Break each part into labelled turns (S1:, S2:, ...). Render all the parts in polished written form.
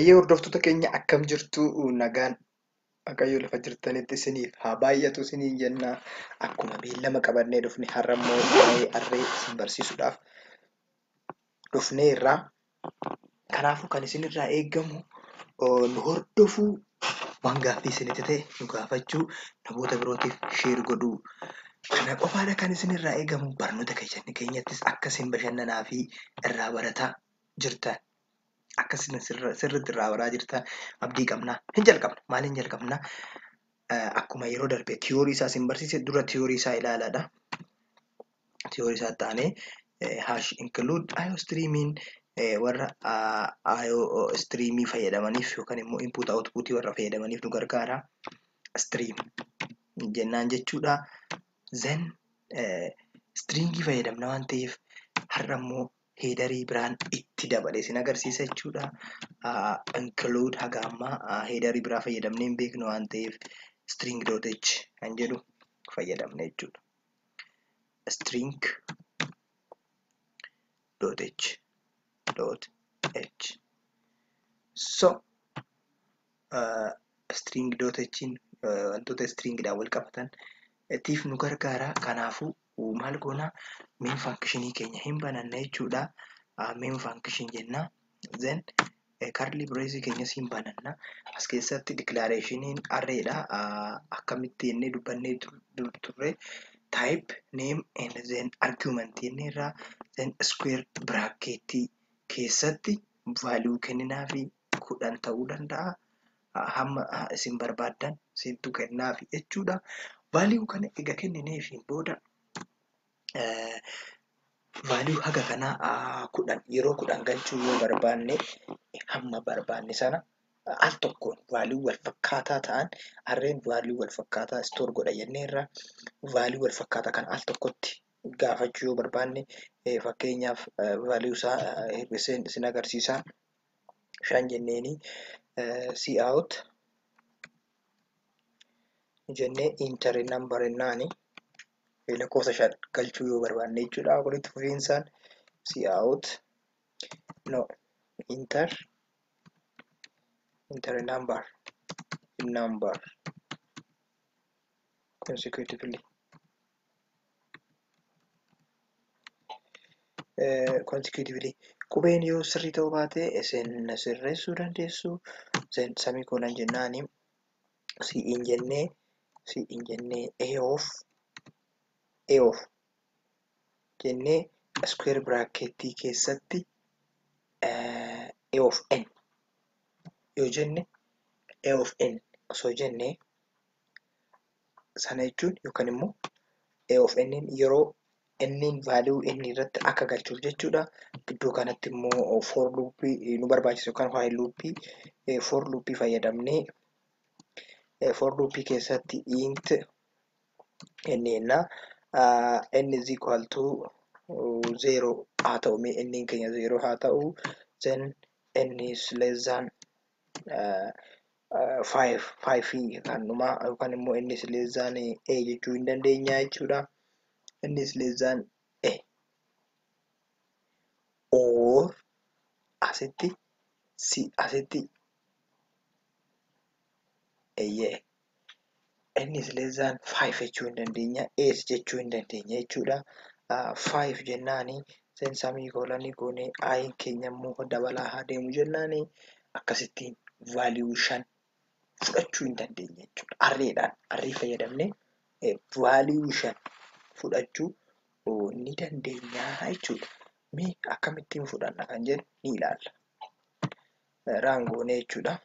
S1: Hayyee hordoftoota keenya akkam jirtu nagaan Waaqayyo lafa jirtanitti isiniif haa baay'atu isiniin jenna. Akkuma beellama qabannee dhufne har'ammoo waa'ee harree isin barsiisuudhaaf dhufneerra. Kanaafuu kan isinirraa eeggamu nu hordofuu, waan gaaffii isinitti ta'e nu gaafachuu, namoota birootiif sheer godhuu. Kana qofaadha kan isinirraa eegamu. Barnoota keenyattis akka isin bashannanaa fi irraa barataa jirtan. Akkasuma sirriitti irraa baraa jirtan abdii qabna. Hin jalqabna. Maaliin jalqabna? Akkuma yeroo darbe tiyoorii isaa isin barsiise dura tiyoorii isaa ilaalaadha. Tiyoorii isaa taanee hash include IO streamiin warra IO streamii fayyadamaniif yookaan immoo input outputii warra fayyadamaniif nu gargaara. Stream jennaan jechuudha. Then stringii fayyadamna waan ta'eef har'ammoo heedarii biraan itti dabalee isin agarsiisa jechuudha. Include haga ammaa heedarii biraa fayyadamnee hin beeknu waan ta'eef string.h kan jedhu fayyadamne jechuudha. String.h. So string.h'n wantoota stringidhaan wal qabatan tiif nu gargaara. Kanaafuu maal goona? Main functionii keenya hin bananna jechuudha. Main function jenna. Then curly brace keenyas hin bananna. As keessatti declarationin arraydha. Akkamitti jennee dubbannee turre type, name and then argument jenneerra. Then square bracket keessatti value kenninaafi 10 ta'uu danda'a. Hamma isin barbaaddan isintu kennaafi jechuudha. Value kana egaa kennineefi booda value haga kanaa 10 yeroo 10 galchuu yoo barbaanne hamma barbaanne sana al tokkoon value wal fakkaataa ta'an harreen value wal fakkaataa store godha jenneerra. Value wal fakkaataa kan al tokkotti gaafachuu yoo barbaanne fakkeenyaaf value isaa isin agarsiisa. 5 jenneeni cout jennee enter number ennaani lakkoofsa 5 galchuu yoo barbaanne jechuudha. Walitti fufiinsaan cout no enter number consecutively qubeen yoo sirrii ta'uu baate isin sirreessuu dandeessu. Then semicolon jennaani in jennee a of jennee square bracket keessatti a of n yoo jenne a of n osoo jenne sana jechuun yookaan immoo a of n yeroo n'n value n irratti akka galchuuf jechuudha. Iddoo kanatti immoo for loop nu barbaachisa yookaan while loop for loop fayyadamnee for loop keessatti int n is equal to 0 haa ta'u n keenya 0 haa ta'u. Then n is less than 5 kanuma yookaan immoo n is less than a jechuu hin dandeenya jechuudha. N is less than a or asitti n is less than 5 jechuu hin dandeenya, a jechuu hin dandeenya jechuudha. 5 jennaani then semicolon goone i keenya immoo dabalaa haa deemu jennaani akkasittiin value 5 fudhachuu hin dandeenya jechuudha. Array fayyadamnee value 5 fudhachuu ni dandeenya jechuudha. Mee akkamittiin fudhanna kan jedhu ni ilaalla. Raangoonee jechuudha.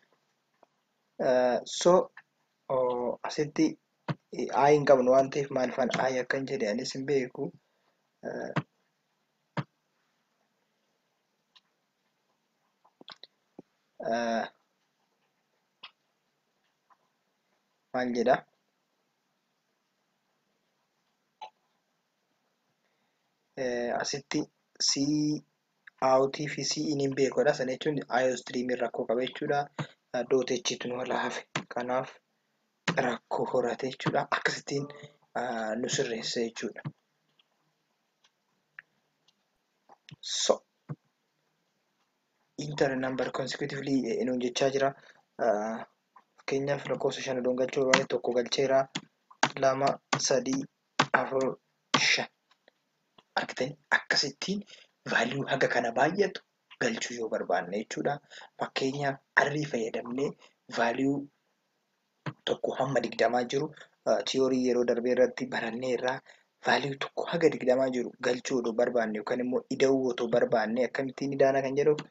S1: So asitti i hin qabnu waan ta'eef maalifaan i akkan jedhe anis hin beeku. Maal jedha? Asitti cout fi in hin beekudha. Sana jechuun IO stream rakkoo qaba jechuudha. .h nu wala hafe kanaaf rakkoo horate jechuudha. Akkasittiin nu sirreessa jechuudha. So enter a number consecutively nuun jechaa jira. Fakkeenyaaf lakkoofsa 5 odoon galchuu barbaade tokko galcheera 2 3 4 5 argitanii akkasittiin value haga kana baay'atu galchuu yoo barbaanne jechuudha. Fakkeenyaaf arrii fayyadamnee value tokko hamma 20 jiru tiyoorii yeroo darbee irratti baranneerraa value tokko haga 20 jiru galchuu odoo barbaanne yookaan immoo ida'uu otoo barbaanne akkamittiin idaana kan jedhuuf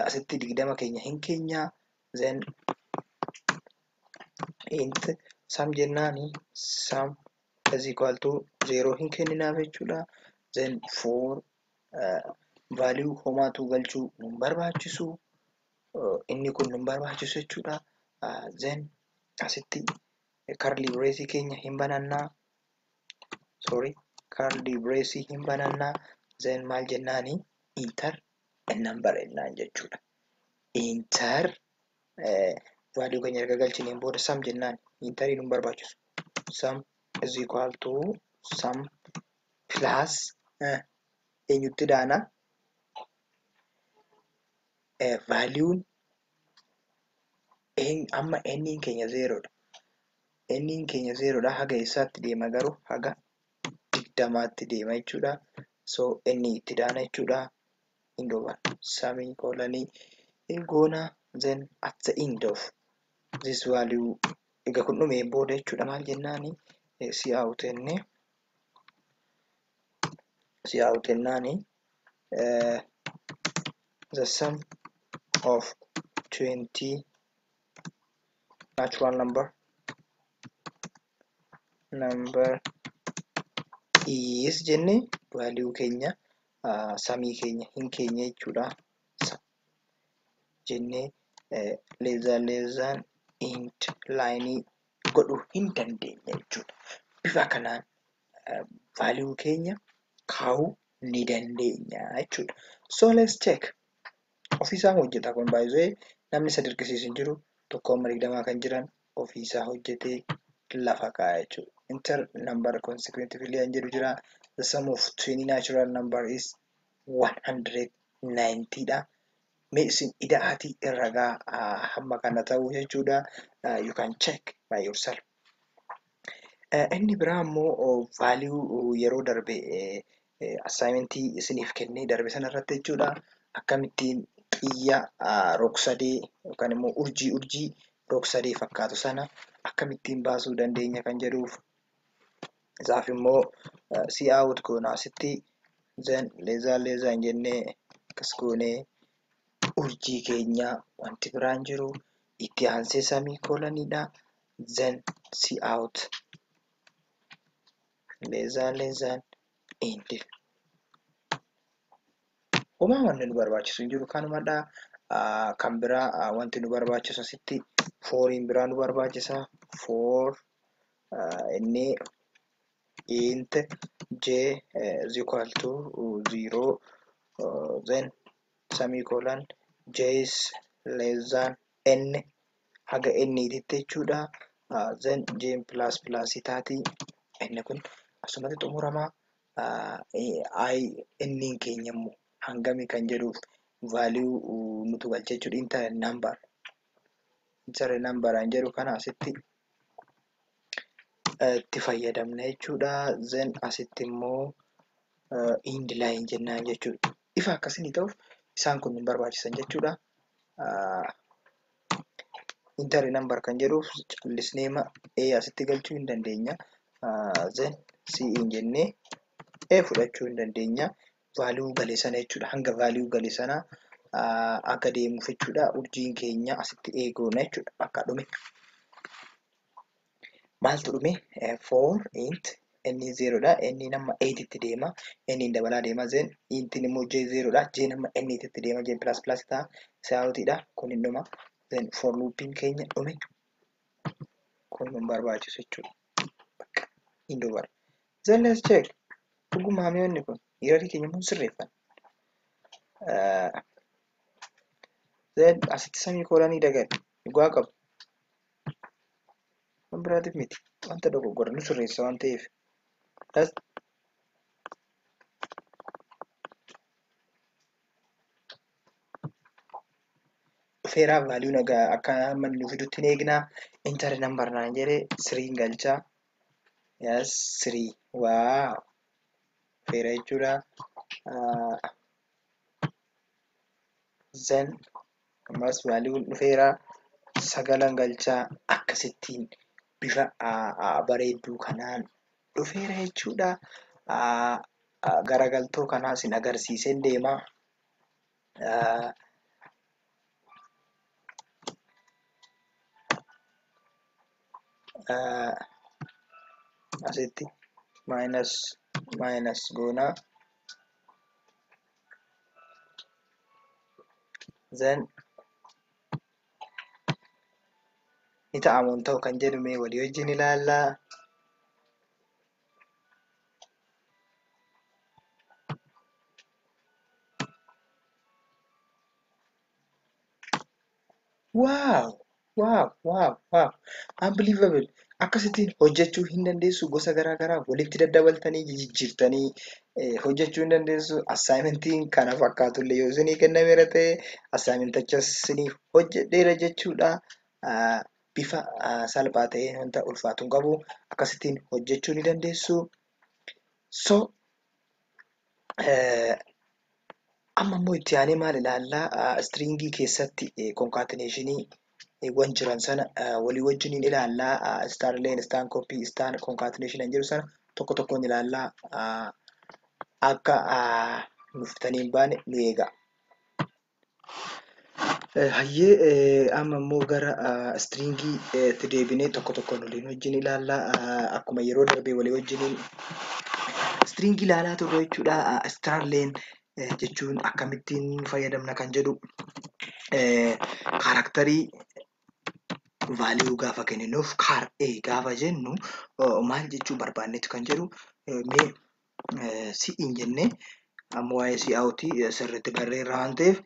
S1: asitti 20 keenya hin keenyaa then int sum jennaani sum is equal to 0 hin kenninaaf jechuudha. Then for value homaatu galchuu nun barbaachisu inni kun nun barbaachisu jechuudha. Then asitti curly brace keenya hin banannaa curly brace hin banannaa then maal jennaani enter a number jennaan jechuudha. Enter value keenya erga galchineen booda sum jennaan interii nun barbaachisu sum is equal to sum plus eenyutti daana valuun amma n keenya 0dha. N keenya 0dha haga eessaatti deema garuu haga 20tti deema jechuudha. So n itti daana jechuudha. Indoba semicolon goona then at the end of this value ega kun dhumeen booda jechuudha maal jennaani cout jennaani the sum of 20 natural number is jenne value keenya samii keenya hin keenya jechuudha jenne less than int line godhuu hin dandeenya jechuudha. Bifa kanaan value keenya kaa'uu ni dandeenya jechuudha. So let's check. Ofiisaa hojjeta kun by the way namni isa dirqisiisu hin jiru tokko amma 20 kan jiran ofiisaa hojjetee lafa kaa'a jechuudha. Enter number consecutively an jedhu jira. The sum of 20 natural number is 190 dha. Mee isin ida'aatii ragaa hamma kana ta'uu jechuudha. You can check by yourself. Inni biraa immoo value yeroo darbe assignmentii isiniif kennee darbe sanarratti jechuudha. Akkamittiin xiyya rog-sadee yookaan immoo urjii rog-sadee fakkaatu sana akkamittiin baasuu dandeenya kan jedhuuf isaaf immoo cout goona asitti then leezaa jennee akkas goonee urjii keenya wanti biraan jiru itti aansee semicolonidha. Then cout leezaa end homaa wanti nu barbaachisu hin jiru kanumadha. Kan biraa wanti nu barbaachisu asitti foriin biraa nu barbaachisa for inni int j is equal to 0 then semicolon j is less than n haga n ititti jechuudha. Then j plus taati n kun asumatti xumuramaa n keenya immoo hangami kan jedhuuf value nutu galche jechuudha. Enter number an jedhu kana asitti itti fayyadamna jechuudha. Then asitti immoo end line jennaan jechuudha. Ifa akkasii ta'uuf isaan kun hin barbaachisan jechuudha. Enter number kan jedhuuf callisneema asitti galchuu hin dandeenya. Then in jennee fudhachuu hin dandeenya. Value galee sana jechuudha. Hanga value galee sana akka deemuuf jechuudha. Urjiin keenya asitti eegoona jechuudha. Akka dhume maaltu dhume for int inni 0dha. Inni nama 8 tti deema. Inni dabalaa deema. Then intin immoo j 0dha. J nama n tti deema. J plus ta'a. Coutidha. Kun hin dhuma. Then for looping keenya dhume. Kun nun barbaachisu jechuudha. Bakka hin dubara. Then let's check. Dhuguma hamiyoonni kun hirarii keenya mun sirreeffan. Then asitti semicolonii dagali dhugaa qabu. Waan biraatiif miti. Wanta dogoggora nu sirreessa waan ta'eef. dhufeera value nagaa akka manni nu fidutti hin eegnaa enter number naan jedhe 3 galcha yes 3 wow dhufeera jechuudha then ammas value dhufeera 9 galchaa akkasittiin bifa bareedduu kanaan dhufeera jechuudha garagaltoo kanaas hin agarsiiseen deema asitti minus goona then ni ta'amuun ta'u kan jedhu mee walii wajjin ilaallaa wow unbelievable akkasittiin hojjechuu hin dandeessu gosa garaagaraa walitti daddabaltanii jijjiirtanii hojjechuu hin dandeessu assignmentiin kana fakkaatullee yoo isinii kennameera ta'e assignmentachas isiniif hojjedheera jechuudha bifa salphaa ta'een wanta ulfaatu hin qabu akkasittiin hojjechuu ni dandeessu so amma immoo itti aanee maal ilaallaa stringii keessatti concatenationii wan jiran sana walii wajjiniin ilaallaa star leen star copy star concatenation jedhu sana tokko tokkoon ilaallaa akka nuftanii hin baane nu eega. Hayyee amma immoo gara stringii itti deebinee tokko tokkoon waliin wajjin ilaallaa akkuma yeroo darbee walii wajjiniin stringii ilaalaa turre jechuudha star leen jechuun akkamittiin fayyadamna kan jedhu karakterii value gaafa kenninuuf car a gaafa jennu maal jechuu barbaannetu kan jedhu mee si'in jennee amma waa'ee si out sirriitti barreerra waan ta'eef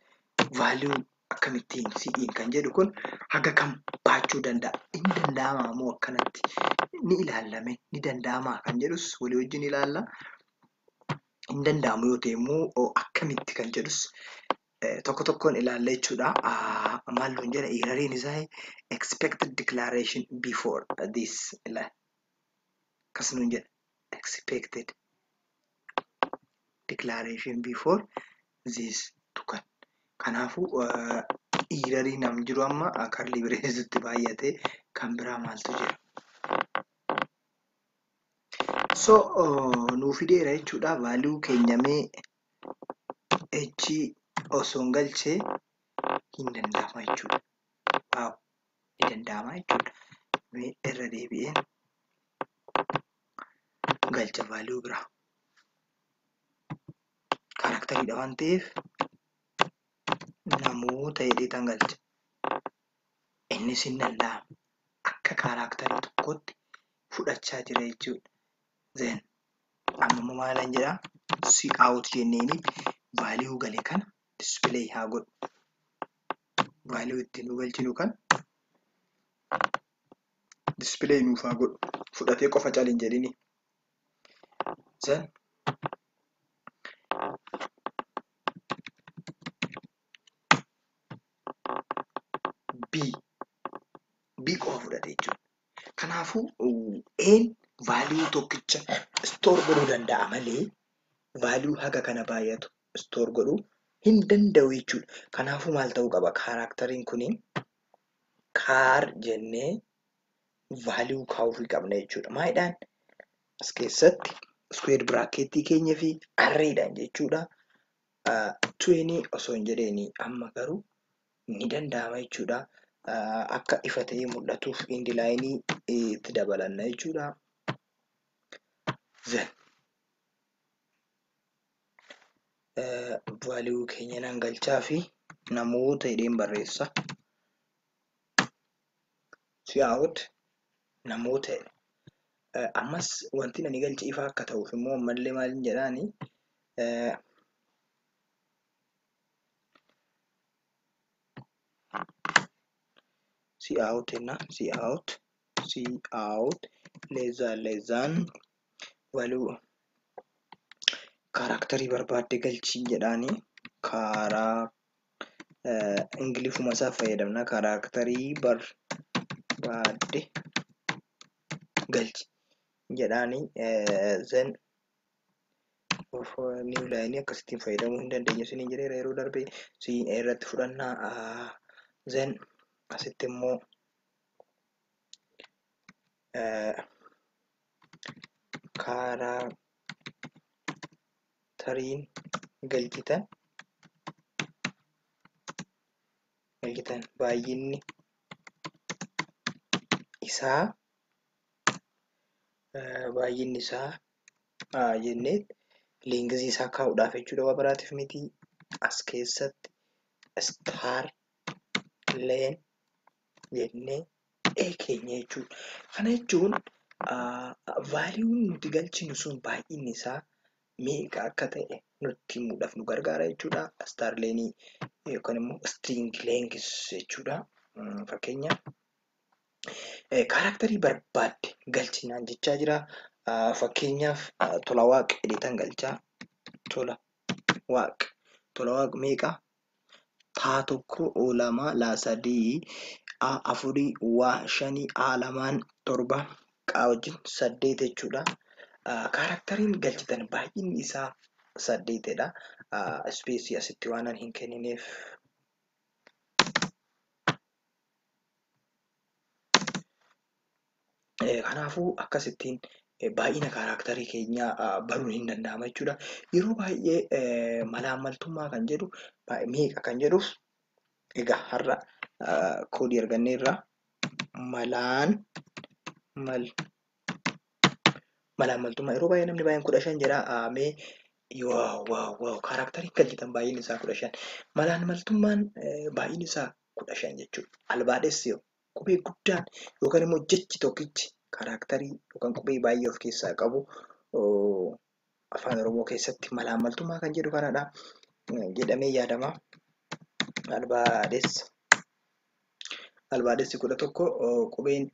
S1: value akkamittiin si'in kan jedhu kun haga kam baachuu danda'a inni danda'ama moo akkanatti ni ilaallame ni danda'ama kan jedhus walii wajjin ilaalla hin danda'amu yoo ta'e immoo akkamitti kan jedhus tokko tokkoon ilaalla jechuudha maal nuun jedha erroriin isaa expected declaration before this akkas nuun jedha expected declaration before this tukan kanaafuu errorii nam jiru amma curly bracetti baay'ate kan biraa maaltu jira so nuu fideera jechuudha value keenyamee h osoo hin galchee hin danda'ama jechuudha ni danda'ama jechuudha mee irra deebi'een galcha value biraa karaktariidha waan ta'eef namoota hedheetan galcha innis hin danda'ama akka karaktarii tokkotti fudhachaa jira jechuudha then amma maalan jedha si out jenneeni value gale kana display haa godhu value ittiin nu galchinu kan display nuuf haa godhu fudhatee qofa cal hin jedhini then b qofa fudhate jechuudha kanaafuu een value tokkicha store godhuu danda'a malee value haga kana baay'atu store godhuu hin danda'u jechuudha kanaafuu maal ta'uu qaba karakteriin kuniin car jennee value kaa'uufii qabna jechuudha maayidhaan as keessatti square bracketii keenya fi arreedhaan jechuudha 20 osoo hin jedheeni amma garuu ni danda'ama jechuudha akka ifa ta'ee mul'atuuf indi laayinii itti dabalanna jechuudha then value keenya nan galchaa fi namoota hidheen barreessa si out namoota ammas wanti ani galche ifa akka ta'uuf immoo ammallee maalin jedhaani see out enna see out less than value karakterii barbaadde galchi jedhaani ingilifuma isaa fayyadamna kaaraaktarii barbaadde galchi jedhaani then new line akkasittiin fayyadamuu hin dandeenyu isiniin jedheera yeroo darbe siin irratti fudhannaa then asitti immoo kaaraakteriin galchitan baay'inni isaa jennee liingizii isaa kaa'uudhaaf jechuudha. Waa biraatiif miti as keessatti star leen jennee keenya jechuudha. Kana jechuun vaaliyuun nuti galchinu sun baay'inni isaa meeqa akka ta'e nutti himuudhaaf nu gargaara jechuudha. Star leenii yookaan immoo string length jechuudha. Fakkeenyaaf kaaraaktarii barbaadde galchinaan jechaa jira. Fakkeenyaaf tola waaq jedheetan galchaa. Tola waaq meeqa? taa tokko lama sadii afurii shanii lamaan torba wajjin 8 jechuudha. Kaaraakteriin galchitan baay'inni isaa 8dha. Ispeesii asitti waan hin kennineef kanaafuu akkasittiin baay'ina kaaraakterii keenyaa baruun hin danda'ama jechuudha. Yeroo baay'ee malaammaltummaa kan jedhu meeqa kan jedhuuf egaa har'a koodii arganneerra malaammaltummaa yeroo baay'ee namni baay'een 15 jedha. Mee waaw kaaraakteriin galchitan baay'inni isaa 15. Malaammaltummaan baay'inni isaa 15 jechuudha. Albaadhessi qubee guddaan yookaan immoo jechi tokkichi kaaraakterii yookaan qubee baay'ee of keessaa qabu afaan Oromoo keessatti malaammaltummaa kan jedhu kanadha jedhamee yaadama. Albaadhessi 11 qubeen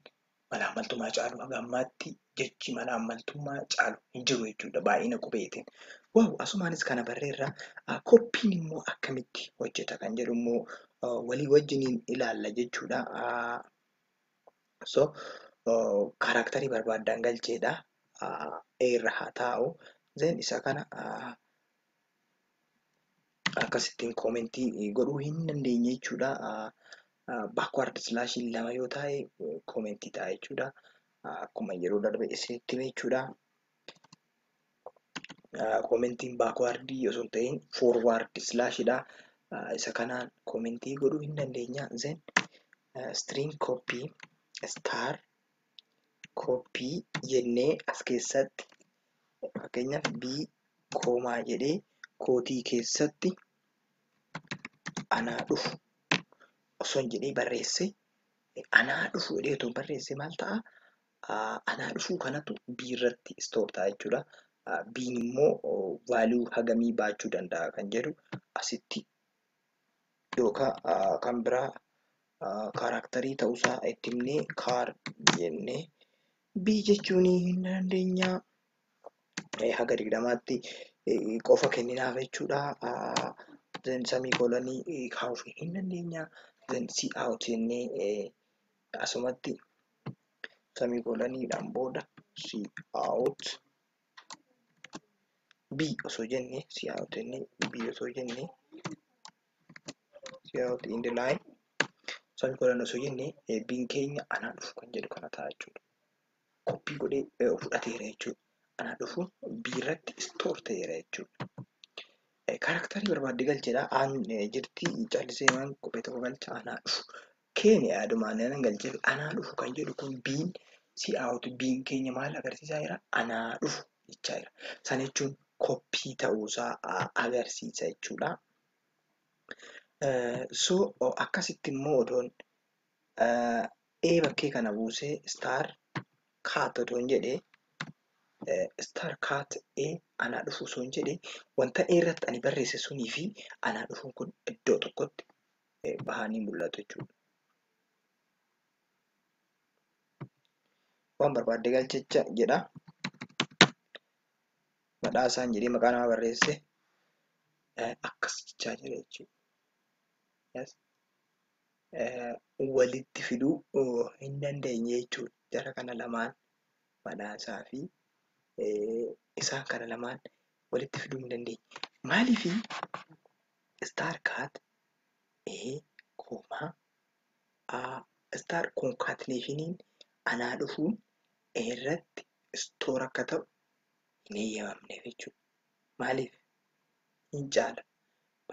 S1: malaammaltummaa caalu haga ammaatti jechi malaammaltummaa caalu hin jiru jechuudha baay'ina qubeetiin. Waaw asumaanis kana barreerra. Koppiin immoo akkamitti hojjeta kan jedhu immoo walii wajjiniin ilaalla jechuudha. So kaaraakterii barbaaddan galcheedha. Irra haa taa'u. Then isa kana akkasittiin koomentii godhuu hin dandeenye jechuudha. Backward slash 2 yoo ta'e koomentii ta'a jechuudha. Akkuma yeroo darbe isinitti hime jechuudha. Koomentiin backwardii osoo hin ta'in forward slashidha. Isa kanaan koomentii godhuu hin dandeenya. Then string copy star copy jennee as keessatti fakkeenyaaf b koomaa jedhee kootii keessatti anaa dhufu osoo hin jedhee barreesse anaa dhufu jedhee otoo barreesse maal ta'a? Anaa dhufuu kanatu b irratti stoor ta'a jechuudha. B'n immoo vaaliyuu hagamii baachuu danda'a kan jedhu asitti yookaan kan biraa kaaraakterii ta'uusaa itti himnee kaar jennee b jechuun hin dandeenya. Haga 20tti qofa kenninaaf jechuudha. Then semikolonii kaa'uuf hin dandeenya. Then cout jennee asumatti semikoloniidhaan booda cout b osoo jennee cout jennee b osoo jennee cout in the line semikolon osoo jennee b'n keenya anaa dhufu kan jedhu kana ta'a jechuudha. Koppii godhee fudhateera jechuudha. Anaa dhufu b irratti stoor ta'eera jechuudha. Kaaraakterii barbaadde galcheedha. Jirti callisee waan kophee tokko galcha anaa dhufu. Keenya yaadumaan galchee anaa dhufu kan jedhu kun b'n cout b'n keenya maal agarsiisaa jira? Anaa dhufu jechaa jira. Sana jechuun koppii ta'uusaa agarsiisa jechuudha. So akkasitti immoo otoon bakkee kana buusee star cat otoon jedhee star cat anaa dhufu osoo hin jedhee wanta irratti ani barreesse sunii fi anaa dhufuun kun iddoo tokkotti bahanii mul'atu jechuudha. Waan barbaadde galchecha jedha. Badhaasaan jedhee maqaa nama barreesse akkas jechaa jira jechuudha. Yes. Walitti fiduu hin dandeenye jechuudha. Jara kana lamaan badhaasaa fi isaan kana lamaan walitti fiduu hin dandeenye. Maaliif star cat star concatenationiin anaa dhufuun irratti store akka ta'u hin eeyyamamneef jechuudha. Maaliif hin caala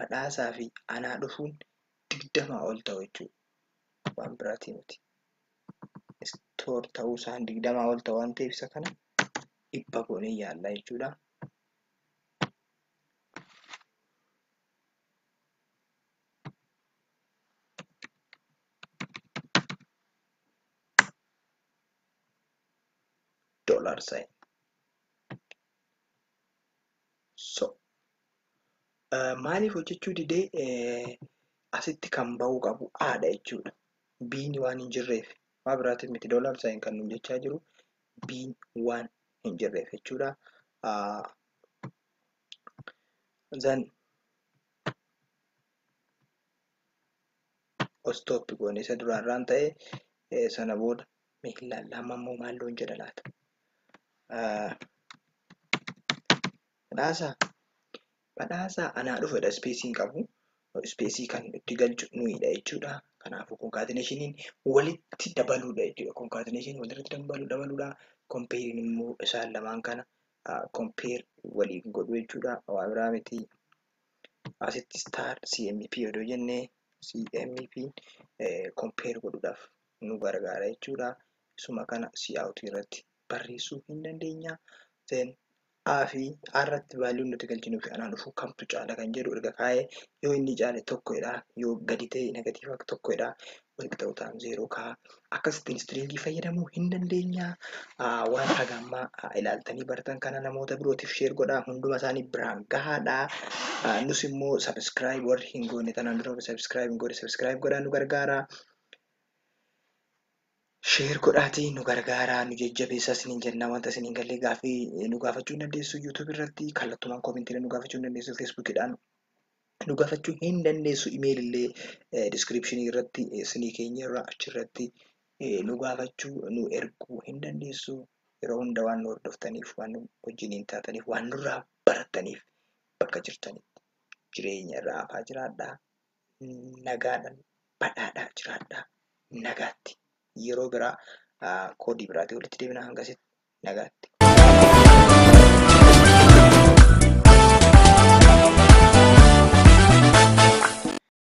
S1: badhaasaa fi anaa dhufuun 20 ol ta'u jechuudha. Waan biraatii miti. Store ta'uu isaan 20 ol ta'u waan ta'eef isa kana dhibba goonee yaalla jechuudha. $sign. So maaliif hojjechuu didee asitti kan bahuu qabu aadha jechuudha. Biin waan hin jirreef waa biraatiin miti $sign kan nu jechaa jiru biin waan hin jirreef jechuudha. Then stop goone isa duraarraan ta'e sana booda lama immoo maalloon jedha laata. Badhaasaa anaa dhufedha speesiin qabu. Speesii kan itti galchu nuyidha jechuudha. Kanaafuu concatenationiin walitti dabaluudha jechuudha. Concatenation walitti dabaluudha. Compare immoo isaan lamaan kana compare waliin godhu jechuudha. Waa biraa miti. Asitti star CMP odoo jennee CMP compare godhuudhaaf nu gargaara jechuudha. Isuma kana cout irratti barreessuu hin dandeenya. Then A fi A irratti vaaliyoon nuti galchinuu fi anaa dhufuu kamtu caala kan jedhu erga kaa'ee yoo inni caale tokkodha yoo gadi ta'e negatiiva tokkodha walitti ta'u ta'an 0 ka'a. Akkasittiin stringii fayyadamuu hin dandeenya. Waan haga ammaa ilaaltanii bartan kana namoota birootiif share godhaa. Hunduma isaanii biraan gahaadha. Nus immoo subscribe warri hin goone tanaan dura subscribe godhaa nu gargaara. Share godhaatii nu gargaara nu jajjabeessa isiniin jenna. Wanta isiniin galle gaaffii nu gaafachuu hin dandeessu YouTube irratti kallattumaan koomentiidhaan nu gaafachuu hin dandeessu Facebookidhaan nu gaafachuu hin dandeessu email illee description irratti isinii keenya irraa achirratti nu gaafachuu nu erguu hin dandeessu. Yeroo hunda waan nu hordoftaniif waan nu wajjiniin taataniif waan nurraa barataniif bakka jirtanitti jireenya irraa hafaa jiraadhaa. Nagaadhaan badhaadhaa jiraadhaa. Nagaatti. Yeroo biraa koodii biraatii walitti deebina hangasitti nagaatti.